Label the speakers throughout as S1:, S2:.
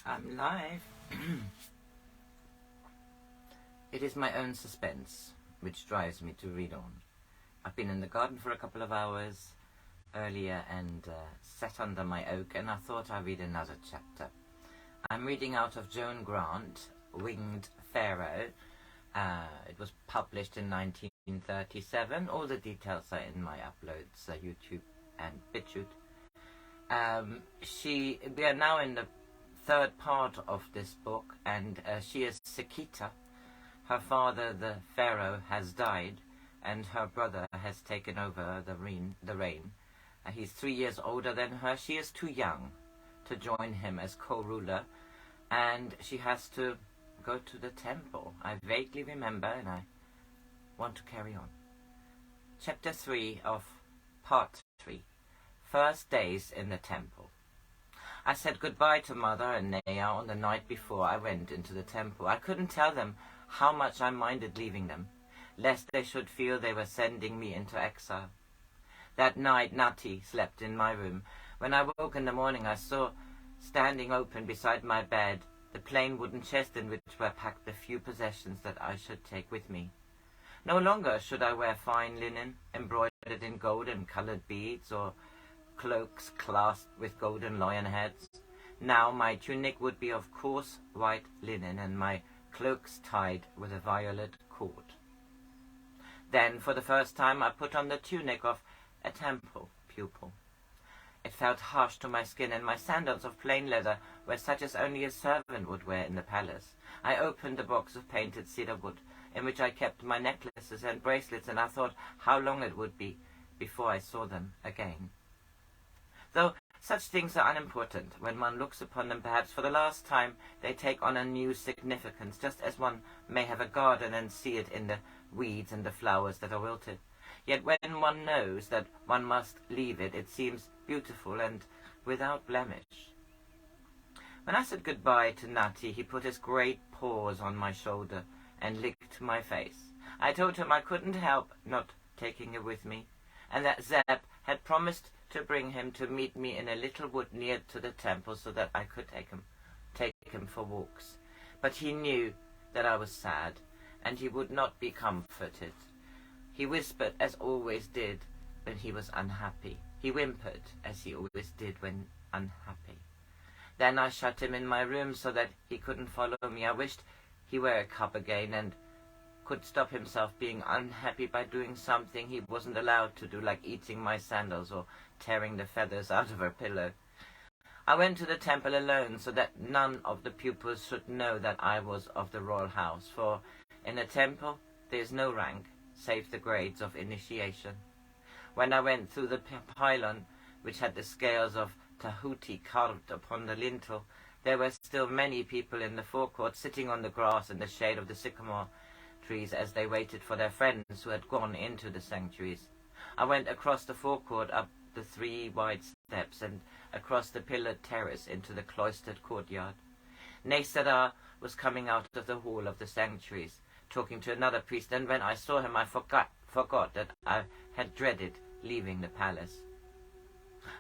S1: I'm live. It is my own suspense which drives me to read on. I've been in the garden for a couple of hours earlier and sat under my oak, and I thought I'd read another chapter. I'm reading out of Joan Grant, Winged Pharaoh. It was published in 1937. All the details are in my uploads, YouTube and BitChute. We are now in the third part of this book, and she is Sekita. Her father, the Pharaoh, has died, and her brother has taken over the reign. He's 3 years older than her. She is too young to join him as co-ruler, and she has to go to the temple. I vaguely remember, and I want to carry on. Chapter 3 of Part 3. First Days in the Temple. I said goodbye to Mother and Nea on the night before I went into the temple. I couldn't tell them how much I minded leaving them, lest they should feel they were sending me into exile. That night Nati slept in my room. When I woke in the morning, I saw, standing open beside my bed, the plain wooden chest in which were packed the few possessions that I should take with me. No longer should I wear fine linen, embroidered in gold and coloured beads, or cloaks clasped with golden lion heads. Now my tunic would be of coarse white linen, and my cloaks tied with a violet cord. Then, for the first time, I put on the tunic of a temple pupil. It felt harsh to my skin, and my sandals of plain leather were such as only a servant would wear in the palace. I opened a box of painted cedar wood, in which I kept my necklaces and bracelets, and I thought how long it would be before I saw them again. Though such things are unimportant, when one looks upon them perhaps for the last time, they take on a new significance, just as one may have a garden and see it in the weeds and the flowers that are wilted. Yet when one knows that one must leave it, it seems beautiful and without blemish. When I said goodbye to Nati, he put his great paws on my shoulder and licked my face. I told him I couldn't help not taking it with me, and that Zeb had promised to bring him to meet me in a little wood near to the temple, so that I could take him for walks. But he knew that I was sad, and he would not be comforted. He whispered, as always did when he was unhappy. He whimpered, as he always did when unhappy. Then I shut him in my room so that he couldn't follow me. I wished he were a cub again and could stop himself being unhappy by doing something he wasn't allowed to do, like eating my sandals or tearing the feathers out of her pillow. I went to the temple alone, so that none of the pupils should know that I was of the royal house, for in a temple there is no rank, save the grades of initiation. When I went through the pylon, which had the scales of Tahuti carved upon the lintel, there were still many people in the forecourt, sitting on the grass in the shade of the sycamore trees, as they waited for their friends who had gone into the sanctuaries. I went across the forecourt, up the 3 wide steps, and across the pillared terrace into the cloistered courtyard. Nesara was coming out of the hall of the sanctuaries, talking to another priest, and when I saw him I forgot that I had dreaded leaving the palace.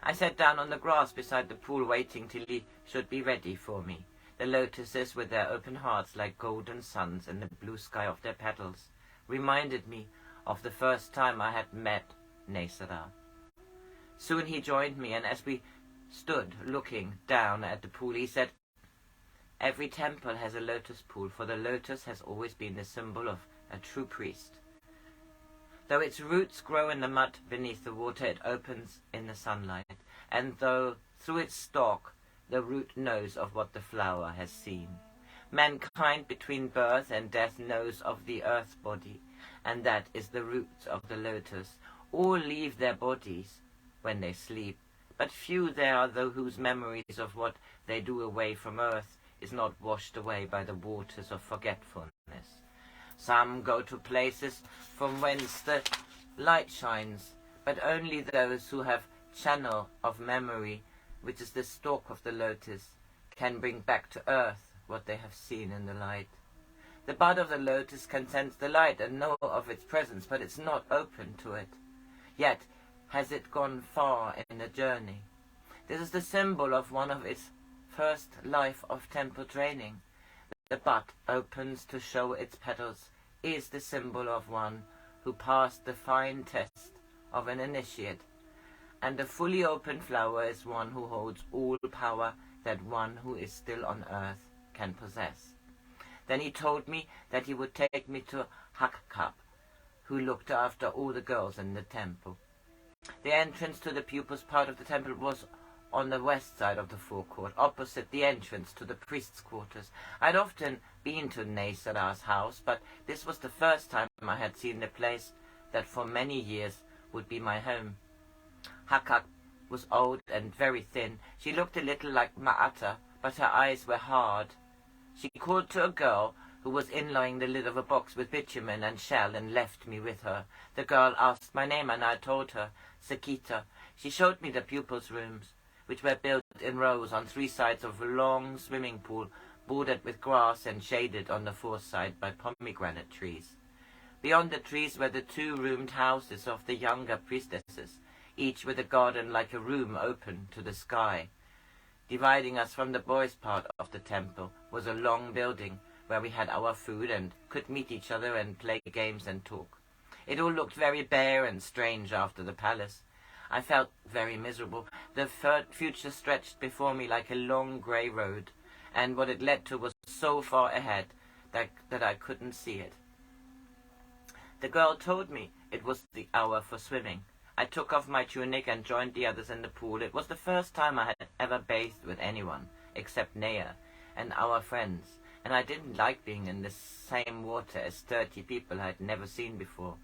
S1: I sat down on the grass beside the pool, waiting till he should be ready for me. The lotuses, with their open hearts like golden suns in the blue sky of their petals, reminded me of the first time I had met Nesara. Soon he joined me, and as we stood looking down at the pool, he said, "Every temple has a lotus pool, for the lotus has always been the symbol of a true priest. Though its roots grow in the mud beneath the water, it opens in the sunlight, and though through its stalk the root knows of what the flower has seen. Mankind between birth and death knows of the earth body, and that is the root of the lotus. All leave their bodies when they sleep, but few there are whose memories of what they do away from earth is not washed away by the waters of forgetfulness. Some go to places from whence the light shines, but only those who have channel of memory, which is the stalk of the lotus, can bring back to earth what they have seen in the light. The bud of the lotus can sense the light and know of its presence, but it's not open to it. Yet has it gone far in the journey. This is the symbol of one of its first life of temple training. The bud opens to show its petals is the symbol of one who passed the fine test of an initiate, and the fully open flower is one who holds all power that one who is still on earth can possess. Then he told me that he would take me to Hakab, who looked after all the girls in the temple. The entrance to the pupils' part of the temple was on the west side of the forecourt, opposite the entrance to the priests' quarters. I'd often been to Neisara's house, but this was the first time I had seen the place that for many years would be my home. Hakak was old and very thin. She looked a little like Ma'ata, but her eyes were hard. She called to a girl who was inlaying the lid of a box with bitumen and shell and left me with her. The girl asked my name and I told her, Sakita. She showed me the pupils' rooms, which were built in rows on 3 sides of a long swimming pool, bordered with grass and shaded on the 4th side by pomegranate trees. Beyond the trees were the 2-roomed houses of the younger priestesses, each with a garden like a room open to the sky. Dividing us from the boys' part of the temple was a long building where we had our food and could meet each other and play games and talk. It all looked very bare and strange after the palace. I felt very miserable. The future stretched before me like a long grey road, and what it led to was so far ahead that I couldn't see it. The girl told me it was the hour for swimming. I took off my tunic and joined the others in the pool. It was the first time I had ever bathed with anyone, except Nea and our friends, and I didn't like being in the same water as 30 people I had never seen before.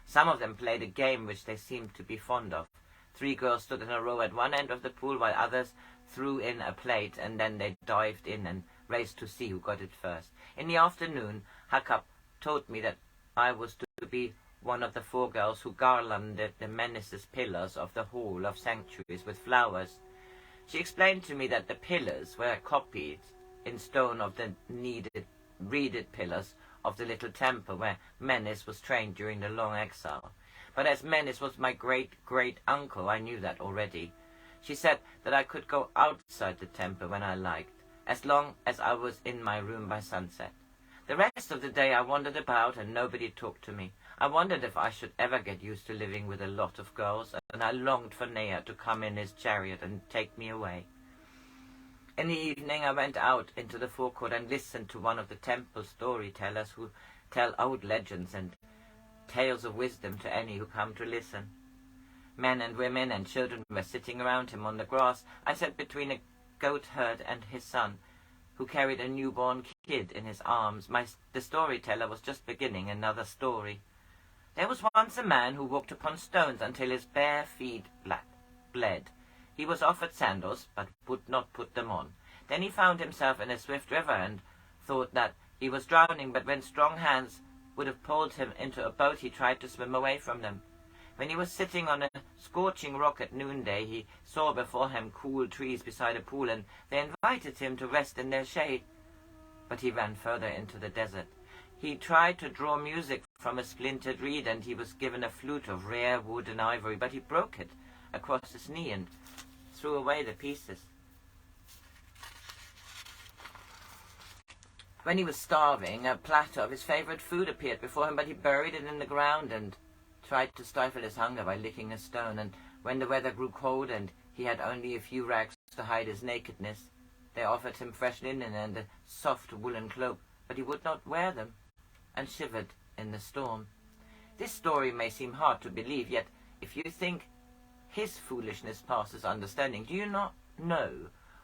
S1: Some of them played a game which they seemed to be fond of. 3 girls stood in a row at one end of the pool while others threw in a plate, and then they dived in and raced to see who got it first. In the afternoon, Hakap told me that I was to be one of the 4 girls who garlanded the menace's pillars of the Hall of Sanctuaries with flowers. She explained to me that the pillars were copied in stone of the reeded pillars of the little temple where Menes was trained during the long exile. But as Menes was my great-great-uncle, I knew that already. She said that I could go outside the temple when I liked, as long as I was in my room by sunset. The rest of the day I wandered about and nobody talked to me. I wondered if I should ever get used to living with a lot of girls, and I longed for Nea to come in his chariot and take me away. In the evening I went out into the forecourt and listened to one of the temple storytellers who tell old legends and tales of wisdom to any who come to listen. Men and women and children were sitting around him on the grass. I sat between a goat herd and his son, who carried a newborn kid in his arms. The storyteller was just beginning another story. There was once a man who walked upon stones until his bare feet bled. He was offered sandals, but would not put them on. Then he found himself in a swift river and thought that he was drowning, but when strong hands would have pulled him into a boat, he tried to swim away from them. When he was sitting on a scorching rock at noonday, he saw before him cool trees beside a pool, and they invited him to rest in their shade. But he ran further into the desert. He tried to draw music from a splintered reed, and he was given a flute of rare wood and ivory, but he broke it across his knee and threw away the pieces. When he was starving, a platter of his favorite food appeared before him, but he buried it in the ground and tried to stifle his hunger by licking a stone. And when the weather grew cold and he had only a few rags to hide his nakedness, they offered him fresh linen and a soft woolen cloak, but he would not wear them, and shivered in the storm. This story may seem hard to believe, yet if you think his foolishness passes understanding, do you not know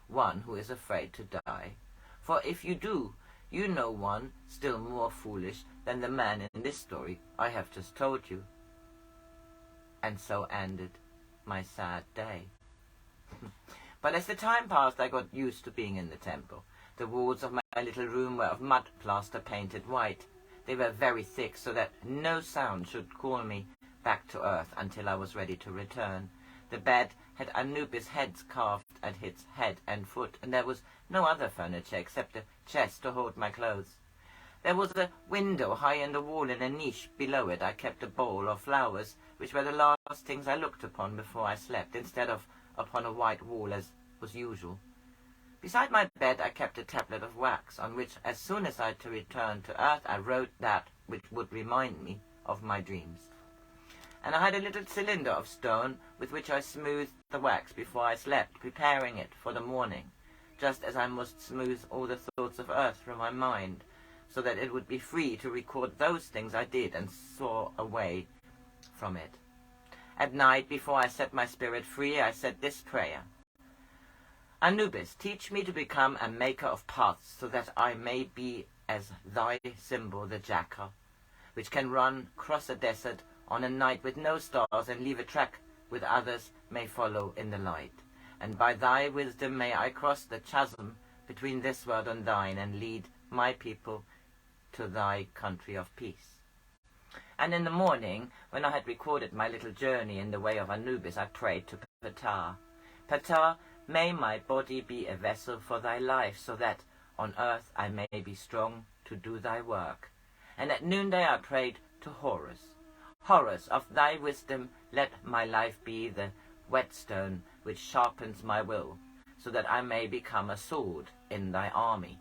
S1: one who is afraid to die? For if you do, you know one still more foolish than the man in this story I have just told you. And so ended my sad day. But as the time passed, I got used to being in the temple. The walls of my little room were of mud plaster painted white. They were very thick, so that no sound should call me back to earth until I was ready to return. The bed had Anubis heads carved at its head and foot, and there was no other furniture except a chest to hold my clothes. There was a window high in the wall. In a niche below it I kept a bowl of flowers, which were the last things I looked upon before I slept, instead of upon a white wall as was usual. Beside my bed I kept a tablet of wax, on which, as soon as I had to return to earth, I wrote that which would remind me of my dreams. And I had a little cylinder of stone with which I smoothed the wax before I slept, preparing it for the morning, just as I must smooth all the thoughts of earth from my mind, so that it would be free to record those things I did and saw away from it. At night, before I set my spirit free, I said this prayer: Anubis, teach me to become a maker of paths, so that I may be as thy symbol, the jackal, which can run across a desert on a night with no stars and leave a track with others may follow in the light. And by thy wisdom may I cross the chasm between this world and thine, and lead my people to thy country of peace. And in the morning, when I had recorded my little journey in the way of Anubis, I prayed to Ptah. Ptah, may my body be a vessel for thy life, so that on earth I may be strong to do thy work. And at noonday I prayed to Horus. Horus, of thy wisdom let my life be the whetstone which sharpens my will, so that I may become a sword in thy army.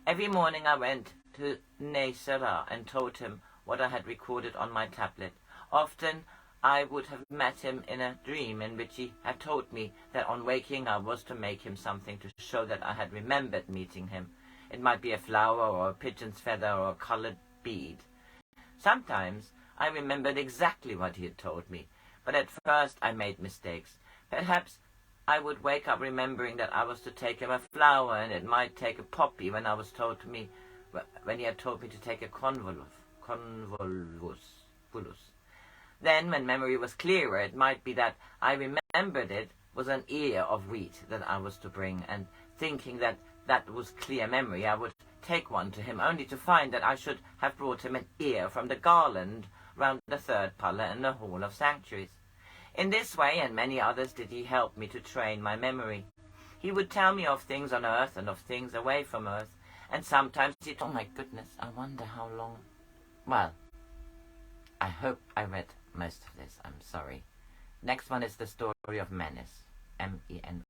S1: Every morning I went to Nesera and told him what I had recorded on my tablet. Often I would have met him in a dream in which he had told me that on waking I was to make him something to show that I had remembered meeting him. It might be a flower or a pigeon's feather or a coloured bead. Sometimes I remembered exactly what he had told me, but at first I made mistakes. Perhaps I would wake up remembering that I was to take him a flower, and it might take a poppy when he had told me to take a convolvulus. Then, when memory was clearer, it might be that I remembered it was an ear of wheat that I was to bring, and thinking that that was clear memory, I would take one to him, only to find that I should have brought him an ear from the garland round the third pillar in the Hall of Sanctuaries. In this way, and many others, did he help me to train my memory. He would tell me of things on earth and of things away from earth, and sometimes he told, oh my goodness, I wonder how long. Well, I hope I read most of this. I'm sorry. Next one is the story of Menes. M-E-N